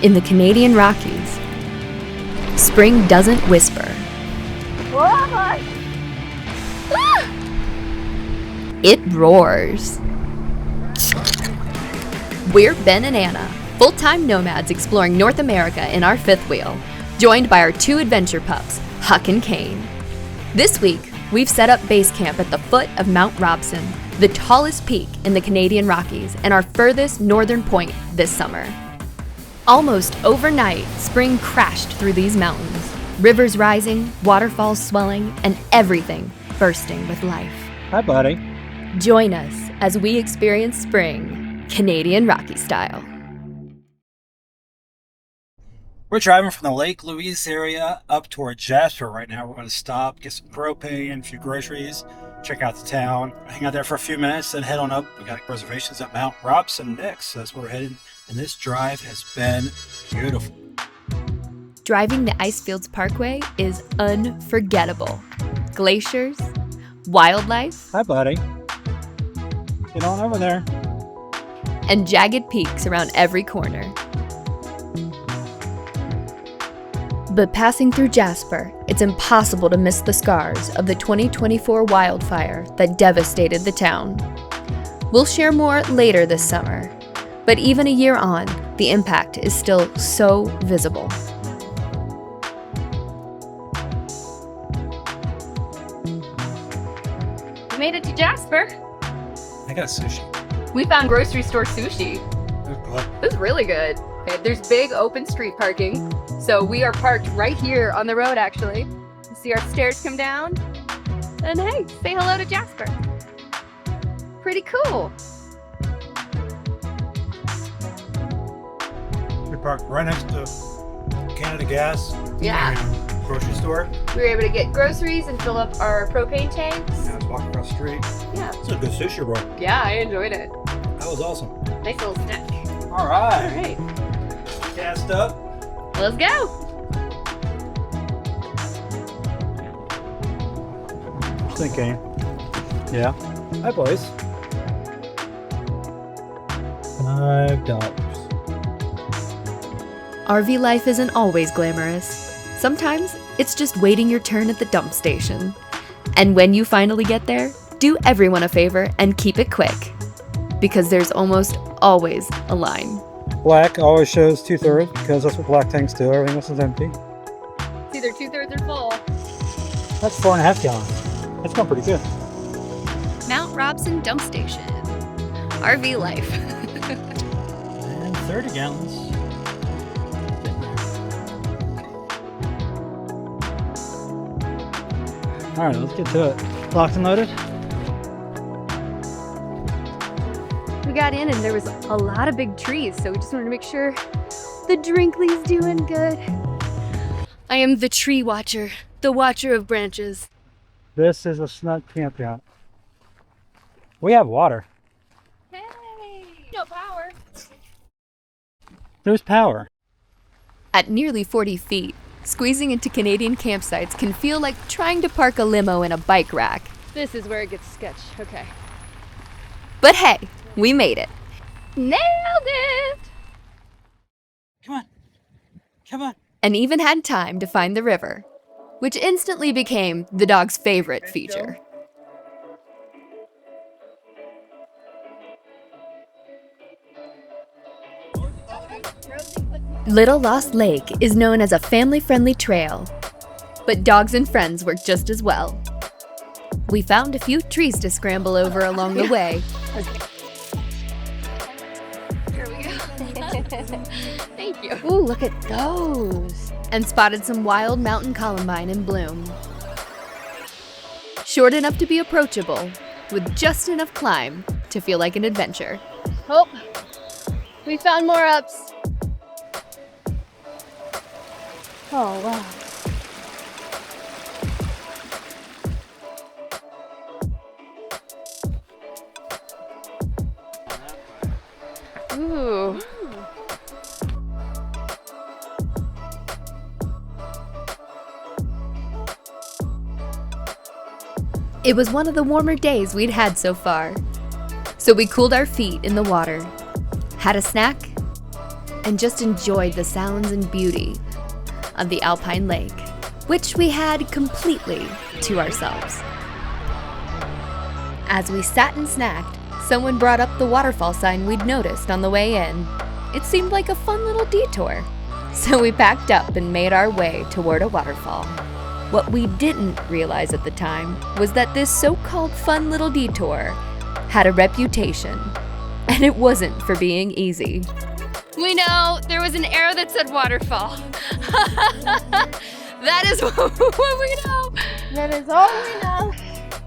in the Canadian Rockies, spring doesn't whisper. Where am I? It roars. We're Ben and Anna, full-time nomads exploring North America in our fifth wheel, joined by our two adventure pups, Huck and Kain. This week, we've set up base camp at the foot of Mount Robson, the tallest peak in the Canadian Rockies and our furthest northern point this summer. Almost overnight, spring crashed through these mountains, rivers rising, waterfalls swelling, and everything bursting with life. Hi, buddy. Join us as we experience spring, Canadian Rocky style. We're driving from the Lake Louise area up toward Jasper right now. We're going to stop, get some propane, a few groceries, check out the town, hang out there for a few minutes, then head on up. We got reservations at Mount Robson next. So that's where we're headed. And this drive has been beautiful. Driving the Icefields Parkway is unforgettable. Glaciers, wildlife, Hi, buddy. Get on over there. and jagged peaks around every corner. But passing through Jasper, it's impossible to miss the scars of the 2024 wildfire that devastated the town. We'll share more later this summer, but even a year on, the impact is still so visible. We made it to Jasper. I got sushi. We found grocery store sushi. Good. This is really good. Okay, there's big open street parking. So we are parked right here on the road, actually. You see our stairs come down. And hey, say hello to Jasper. Pretty cool. We parked right next to Canada Gas. Yeah. Grocery store. We were able to get groceries and fill up our propane tanks. Yeah, I was walking across the street. Yeah. It's a good sushi roll. Yeah, I enjoyed it. That was awesome. Nice little snack. All right. All right, Cast up. let's go. Thinking. Yeah. Hi, boys. $5. RV life isn't always glamorous. Sometimes it's just waiting your turn at the dump station. And when you finally get there, do everyone a favor and keep it quick, because there's almost always a line. Black always shows 2/3 because that's what black tanks do. Everything else is empty. It's either 2/3 or full. That's 4.5 gallons. That's going pretty good. Mount Robson Dump Station. RV life. And 30 gallons. All right, let's get to it. Locked and loaded? We got in and there was a lot of big trees, so we just wanted to make sure the Drinkley's doing good. I am the tree watcher, the watcher of branches. This is a snug campground. We have water. Hey, no power. There's power. At nearly 40 feet, squeezing into Canadian campsites can feel like trying to park a limo in a bike rack. This is where it gets sketchy. Okay. But hey, we made it. Nailed it! Come on. Come on. And even had time to find the river, which instantly became the dog's favorite feature. Little Lost Lake is known as a family-friendly trail, but dogs and friends work just as well. We found a few trees to scramble over along the way. Here we go. Thank you. Ooh, look at those! And spotted some wild mountain columbine in bloom. Short enough to be approachable, with just enough climb to feel like an adventure. Oh, we found more ups. Oh, wow. Ooh. It was one of the warmer days we'd had so far, so we cooled our feet in the water, had a snack, and just enjoyed the sounds and beauty of the alpine lake, which we had completely to ourselves. As we sat and snacked, someone brought up the waterfall sign we'd noticed on the way in. It seemed like a fun little detour, so we packed up and made our way toward a waterfall. What we didn't realize at the time was that this so-called fun little detour had a reputation, and it wasn't for being easy. We know there was an arrow that said waterfall. That is what we know. That is all we know.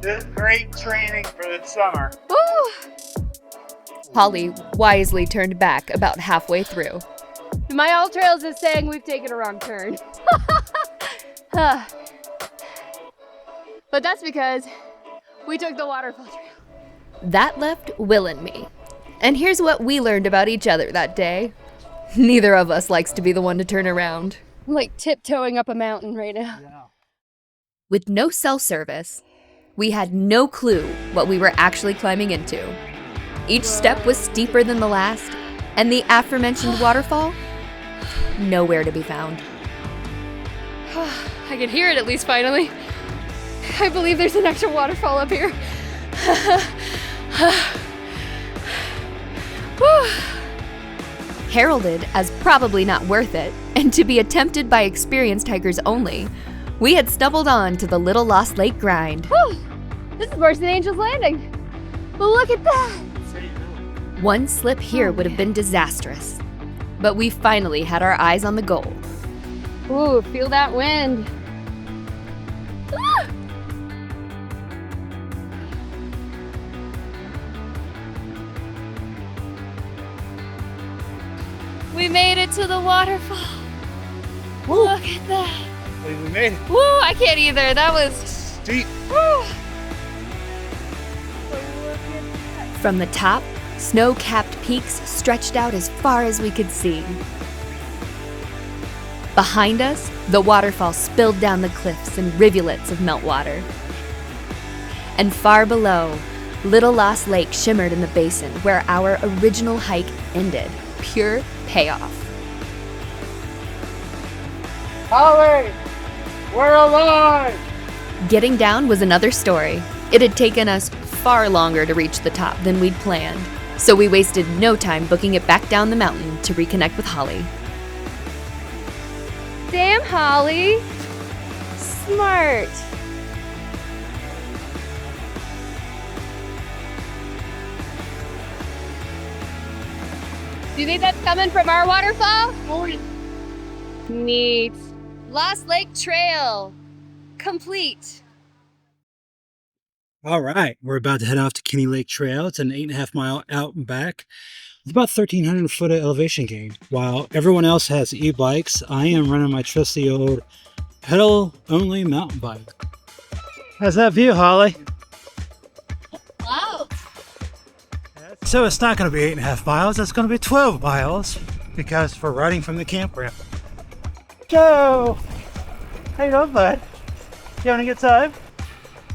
This is great training for the summer. Woo! Holly wisely turned back about halfway through. My All Trails is saying we've taken a wrong turn. But that's because we took the waterfall trail. That left Will and me. And here's what we learned about each other that day. Neither of us likes to be the one to turn around. I'm like tiptoeing up a mountain right now. Yeah. With no cell service, we had no clue what we were actually climbing into. Each step was steeper than the last, and the aforementioned waterfall, nowhere to be found. I can hear it at least finally. I believe there's an actual waterfall up here. Heralded as probably not worth it, and to be attempted by experienced hikers only, we had stumbled on to the Little Lost Lake grind. Whew. This is worse than Angel's Landing. But look at that. One slip here would have been disastrous, but we finally had our eyes on the goal. Ooh, feel that wind. Ah! We made it to the waterfall. Woo. Look at that. We made it. Woo, I can't either. That was Steep. woo. From the top, snow-capped peaks stretched out as far as we could see. Behind us, the waterfall spilled down the cliffs in rivulets of meltwater. And far below, Little Lost Lake shimmered in the basin where our original hike ended. Pure payoff. Holly, we're alive! Getting down was another story. It had taken us far longer to reach the top than we'd planned, so we wasted no time booking it back down the mountain to reconnect with Holly. Damn, Holly. Smart. Do you think that's coming from our waterfall? Neat. Lost Lake Trail. Complete. All right, we're about to head off to Kinney Lake Trail. It's an 8.5 mile out and back. It's about 1,300 foot of elevation gain. While everyone else has e-bikes, I am running my trusty old pedal-only mountain bike. How's that view, Holly? Wow. So it's not going to be 8.5 miles, it's going to be 12 miles because we're riding from the campground. Joe! How you doing, bud? You having a good time?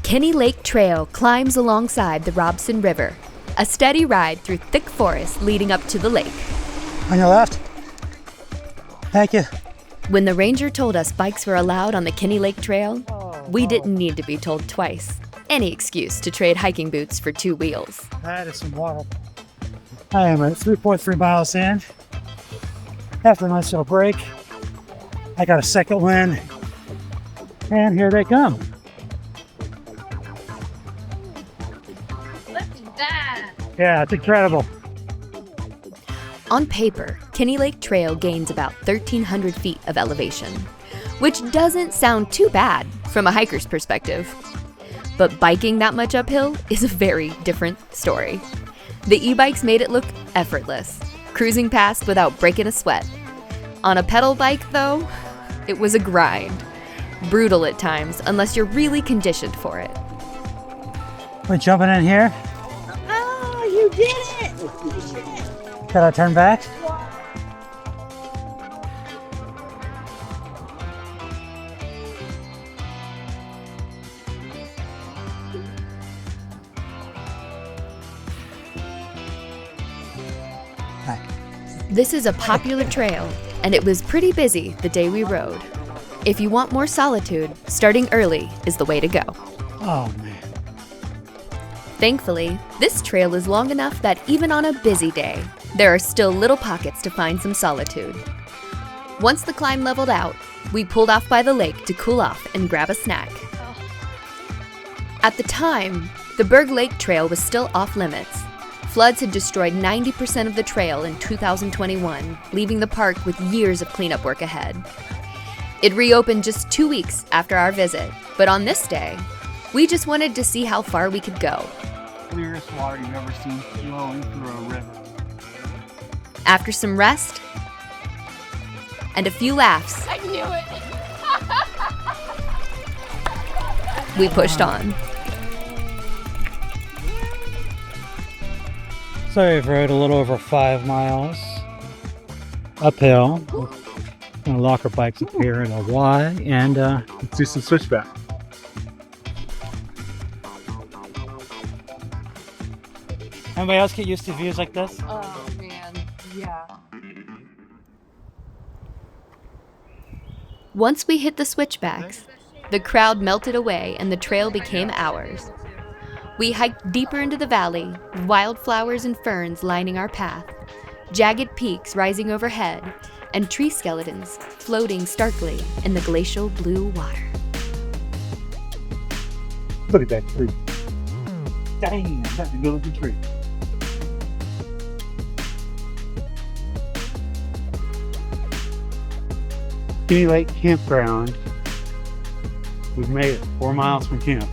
Kinney Lake Trail climbs alongside the Robson River, a steady ride through thick forest leading up to the lake. On your left. Thank you. When the ranger told us bikes were allowed on the Kinney Lake Trail, we didn't need to be told twice. Any excuse to trade hiking boots for 2 wheels. That is some water. I am at 3.3 miles in. After a nice little break, I got a second wind, and here they come. Look at that. Yeah, it's incredible. On paper, Kinney Lake Trail gains about 1,300 feet of elevation, which doesn't sound too bad from a hiker's perspective. But biking that much uphill is a very different story. The e-bikes made it look effortless, cruising past without breaking a sweat. On a pedal bike, though, it was a grind. Brutal at times, unless you're really conditioned for it. We're jumping in here. Oh, you did it! Gotta I turn back? This is a popular trail, and it was pretty busy the day we rode. If you want more solitude, starting early is the way to go. Oh, man. Thankfully, this trail is long enough that even on a busy day, there are still little pockets to find some solitude. Once the climb leveled out, we pulled off by the lake to cool off and grab a snack. At the time, the Berg Lake Trail was still off limits. Floods had destroyed 90% of the trail in 2021, leaving the park with years of cleanup work ahead. It reopened just 2 weeks after our visit, but on this day, we just wanted to see how far we could go. Clearest water you've ever seen flowing through a river. After some rest and a few laughs, I knew it. we pushed on. So we've rode a little over 5 miles uphill. We're gonna lock our bikes up here in a Y and Let's do some switchback. anybody else get used to views like this? Oh man, yeah. Once we hit the switchbacks, the crowd melted away and the trail became ours. We hiked deeper into the valley, wildflowers and ferns lining our path, jagged peaks rising overhead, and tree skeletons floating starkly in the glacial blue water. Look at that tree. Dang, that's a good looking tree. Kinney Lake Campground. We've made it 4 miles from camp.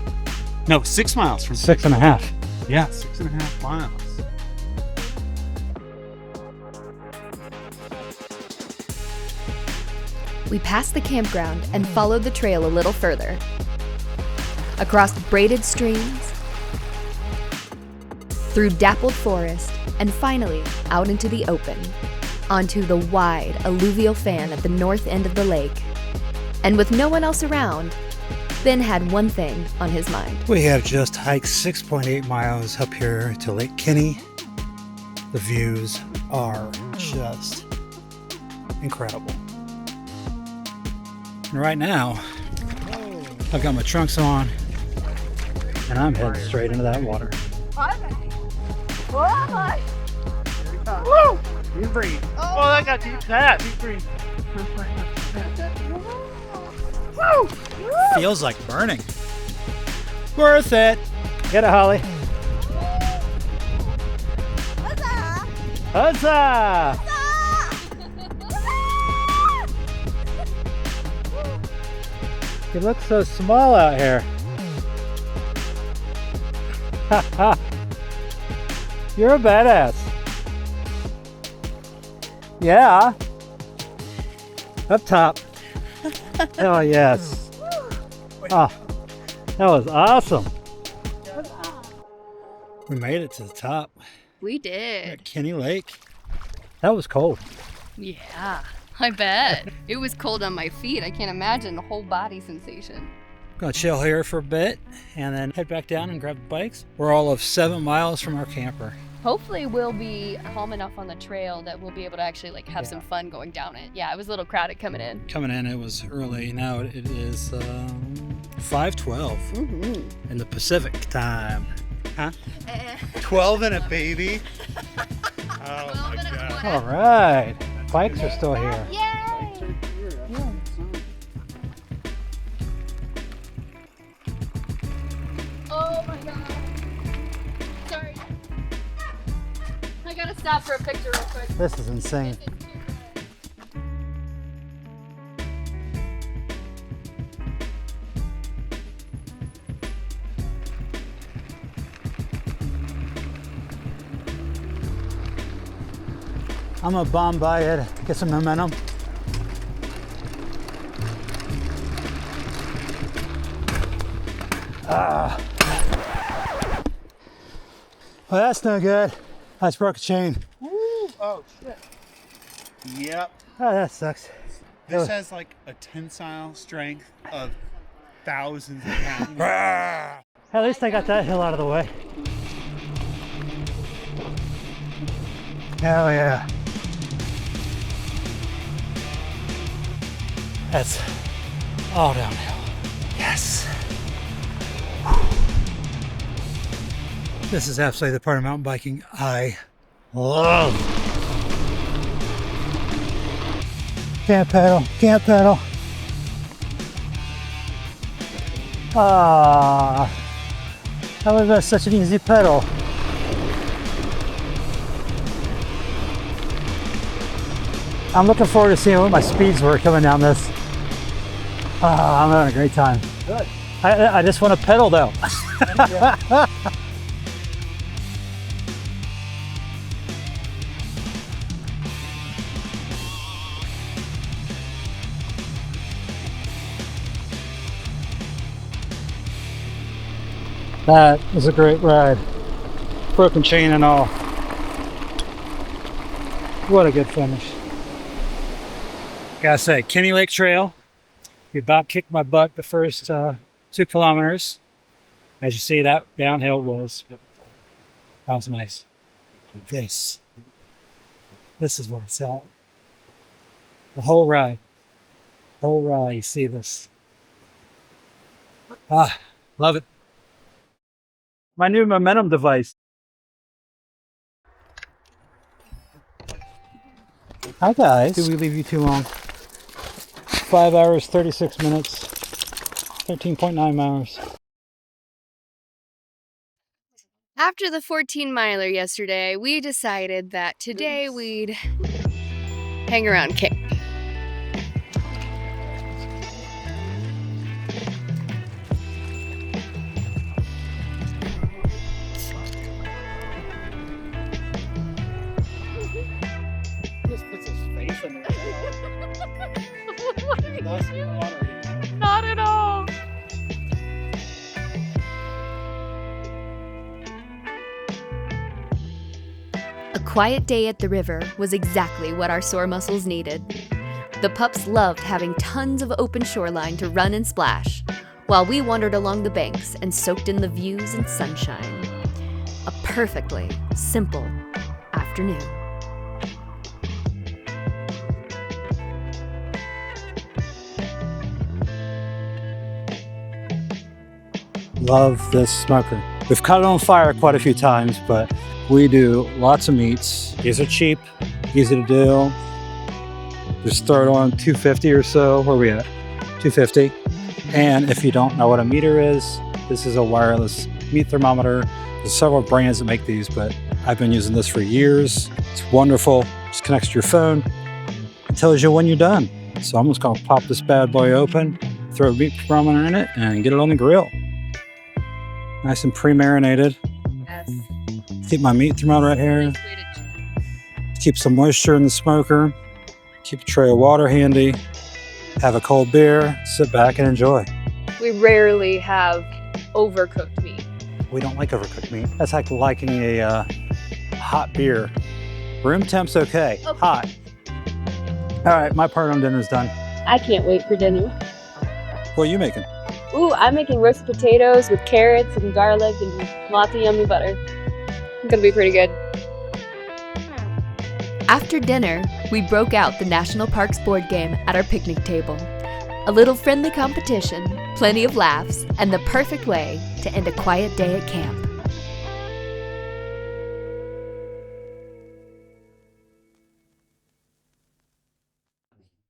No, 6 miles from 6.5. Yeah, 6.5 miles. We passed the campground and followed the trail a little further. Across braided streams, through dappled forest, and finally out into the open, onto the wide alluvial fan at the north end of the lake. And with no one else around, Ben had one thing on his mind. We have just hiked 6.8 miles up here to Lake Kinney. The views are just incredible. And right now, I've got my trunks on and I'm heading straight into that water. Woo! Deep breathe. Oh, I got deep. That deep breathe. Woo! Feels like burning. Worth it. Get it, Holly. Huzzah! You look so small out here. Ha ha. You're a badass. Yeah. Up top. Oh yes. Oh, that was awesome. We made it to the top We did. at Kinney Lake. That was cold. Yeah, I bet. It was cold on my feet. I can't imagine the whole body sensation. Gonna chill here for a bit and then head back down and grab the bikes. We're all of 7 miles from our camper. Hopefully we'll be calm enough on the trail that we'll be able to actually have some fun going down it. Yeah, it was a little crowded coming in. Coming in, it was early. Now it is 5:12 in the Pacific time. Huh? 12 and a baby. Oh my god. All right. Bikes are still here. Oh my god. Sorry. I gotta stop for a picture real quick. This is insane. I'm gonna bomb by it, get some momentum. Well, that's no good. I just broke a chain. Woo! Oh shit. Yep. Oh, that sucks. This has like a tensile strength of thousands of pounds. At least I got that hill out of the way. Hell yeah. That's all downhill. Yes. This is absolutely the part of mountain biking I love. Can't pedal, can't pedal. How was that such an easy pedal? I'm looking forward to seeing what my speeds were coming down this. I'm having a great time. Good. I just want to pedal though. That was a great ride. Broken chain and all. What a good finish. Gotta say, Kinney Lake Trail. We about kicked my butt the first 2 kilometers. As you see, that downhill was nice. This is what it's at. The whole ride. You see this. Love it. My new momentum device. Hi guys. Did we leave you too long? 5 hours, 36 minutes, 13.9 miles. After the 14-miler yesterday, we decided that today we'd hang around camp. Not at all. A quiet day at the river was exactly what our sore muscles needed. The pups loved having tons of open shoreline to run and splash, while we wandered along the banks and soaked in the views and sunshine. A perfectly simple afternoon. Love this smoker. We've caught it on fire quite a few times, but we do lots of meats. These are cheap, easy to do. Just throw it on 250 or so. Where are we at? 250. And if you don't know what a meter is, this is a wireless meat thermometer. There's several brands that make these, but I've been using this for years. It's wonderful. Just connects to your phone. It tells you when you're done. So I'm just gonna pop this bad boy open, throw a meat thermometer in it, and get it on the grill. Nice and pre-marinated. Yes. Keep my meat thermometer right here. Keep some moisture in the smoker. Keep a tray of water handy. Have a cold beer. Sit back and enjoy. We rarely have overcooked meat. We don't like overcooked meat. That's like liking a hot beer. Room temp's okay. Hot. All right, my part on dinner's done. I can't wait for dinner. What are you making? Ooh, I'm making roast potatoes with carrots and garlic and lots of yummy butter. It's gonna be pretty good. After dinner, we broke out the National Parks board game at our picnic table. A little friendly competition, plenty of laughs, and the perfect way to end a quiet day at camp.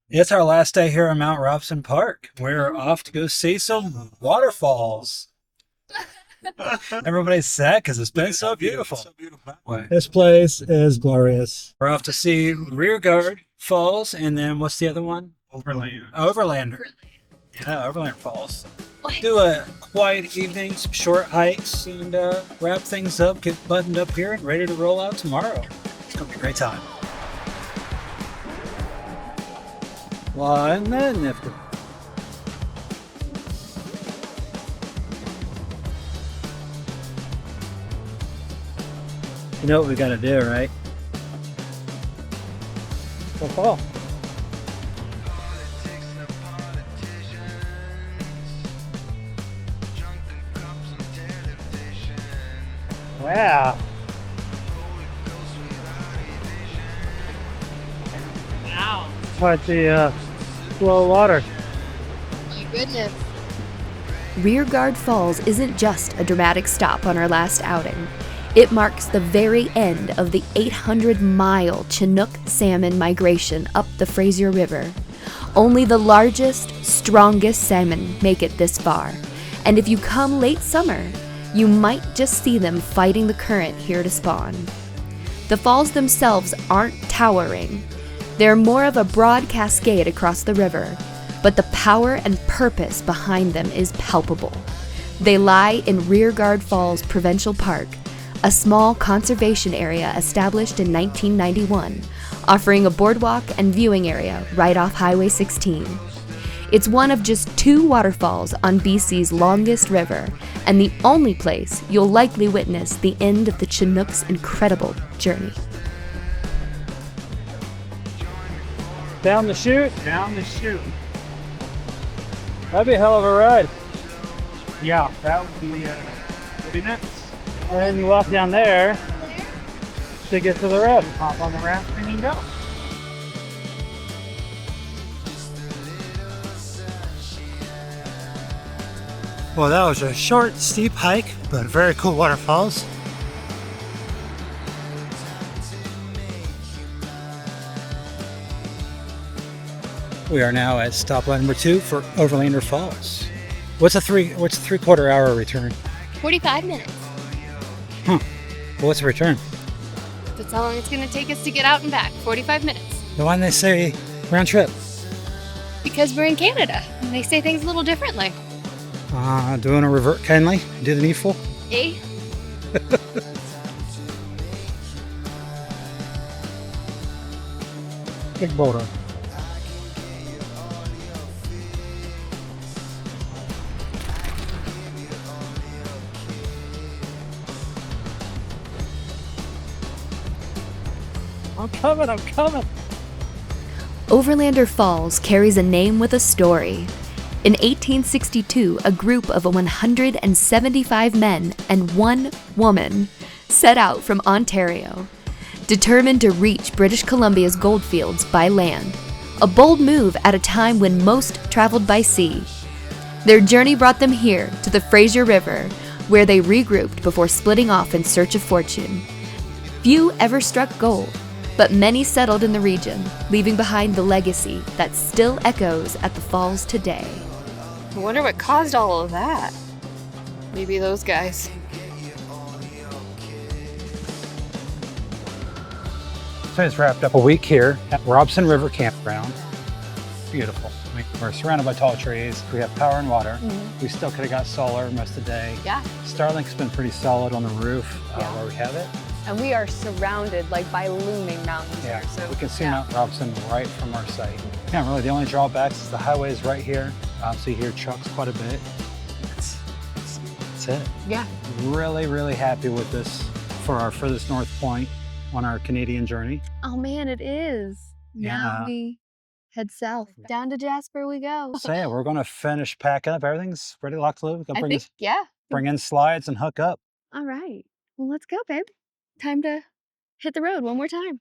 It's our last day here in Mount Robson Park. We're off to go see some waterfalls. Everybody's sad because it's been so beautiful. This place is glorious. We're off to see Rearguard Falls, and then what's the other one? Overlander. Yeah, Overlander Falls. Do a quiet evening, some short hikes, and wrap things up, get buttoned up here, and ready to roll out tomorrow. It's going to be a great time. Why, isn't that nifty? You know what we got to do, right? Go fall. Wow. Wow. Quite the flow of water. goodness. Rearguard Falls isn't just a dramatic stop on our last outing. It marks the very end of the 800-mile Chinook salmon migration up the Fraser River. Only the largest, strongest salmon make it this far, and if you come late summer, you might just see them fighting the current here to spawn. The falls themselves aren't towering. They're more of a broad cascade across the river, but the power and purpose behind them is palpable. They lie in Rearguard Falls Provincial Park, a small conservation area established in 1991, offering a boardwalk and viewing area right off Highway 16. It's one of just 2 waterfalls on BC's longest river, and the only place you'll likely witness the end of the Chinook's incredible journey. Down the chute? Down the chute. That'd be a hell of a ride. Yeah, that would be nuts. And then you walk down there to get to the raft. Hop on the raft and you go. Well, that was a short, steep hike, but very cool waterfalls. We are now at stoplight number 2 for Overlander Falls. What's a 3/4 hour return? 45 minutes. Well, what's the return? That's how long it's going to take us to get out and back. 45 minutes. Why didn't they say round trip? Because we're in Canada. And they say things a little differently. Doing a revert kindly? Do the needful? Eh? Big boulder. I'm coming. Overlander Falls carries a name with a story. In 1862, a group of 175 men and 1 woman set out from Ontario, determined to reach British Columbia's goldfields by land, a bold move at a time when most traveled by sea. Their journey brought them here to the Fraser River, where they regrouped before splitting off in search of fortune. Few ever struck gold, but many settled in the region, leaving behind the legacy that still echoes at the falls today. I wonder what caused all of that. Maybe those guys. So it's wrapped up a week here at Robson River Campground. Beautiful. I mean, we're surrounded by tall trees. We have power and water. Mm-hmm. We still could have got solar most of the day. Yeah. Starlink's been pretty solid on the roof where we have it. And we are surrounded by looming mountains. Yeah, here, so we can see Mount Robson right from our site. Yeah, really the only drawbacks is the highway is right here. So you hear trucks quite a bit. That's it. Yeah. Really, really happy with this for our furthest north point on our Canadian journey. Oh man, it is. Now Yeah. we head south. Down to Jasper we go. So yeah, we're gonna finish packing up. Everything's ready, locked, loaded. We're gonna yeah. bring in slides and hook up. All right. Well, let's go, babe. Time to hit the road one more time.